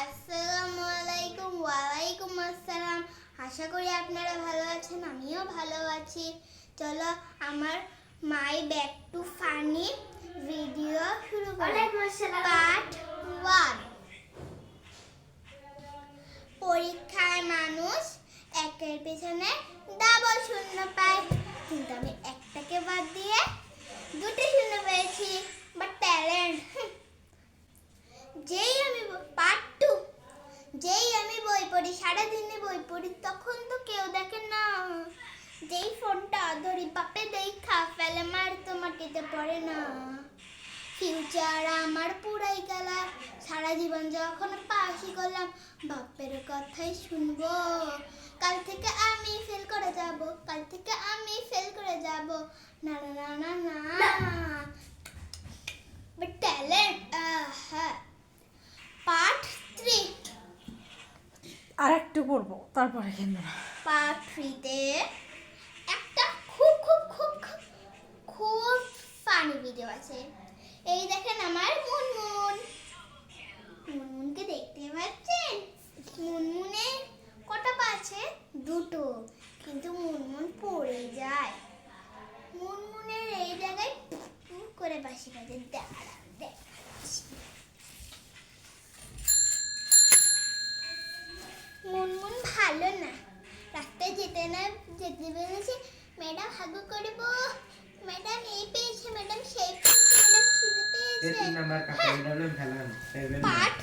আসসালামু আলাইকুম। ওয়ালাইকুম আসসালাম। আশা করি আপনারা ভালো আছেন, আমিও ভালো আছি। চলো আমার মাই ব্যাক টু ফানি ভিডিও শুরু করি। পার্ট 1। পরীক্ষায় মানুষ একের পেছনে ডাবল শূন্য পায়, কিন্তু আমি একটাকে বাদ দিয়ে দুটো শূন্য পেয়েছি। But talent. পার্ট 2। যেই আমি বই পড়ি, সারাদিনে বই পড়ি, তখন তো কেউ দেখে না। যেই ফোনটা ধরি, বাপে দেখা ফেলে, মার তো মাটিতে পড়ে না। ফিউচার আমার পুরাই গেলা, সারা জীবন যখন পাশই করলাম, বাপের কথাই শুনবো। কাল থেকে আমি ফেল করে যাব, কাল থেকে আমি ফেল করে যাব। না না না না না। But talent. হ্যাঁ। পার্ট 3। আর একটু পড়বো, তারপরে কিন্তু না। পার্ট 3-তে একটা খুব খুব খুব খুব খুব ফানি ভিডিও আছে। এই দেখেন আমার মুনমুন। মুনমুনকে দেখতে পাচ্ছেন? মুনমুনে কটা পা আছে? দুটো। কিন্তু মুনমুন পড়ে যায়। মুনমুনের এই জায়গায় করে বাসি বাজে। দাঁড়ান দেখাচ্ছি। মুনমুন ভালো না, রাস্তায় যেতে পেরেছি, ম্যাডাম হাগু করব, ম্যাডাম এই পেয়েছে, ম্যাডাম সেই পেয়েছে, ম্যাডাম খিদে পেয়েছে। এই 3 নাম্বার কাপড় ডাবলম খেলাম। পার্ট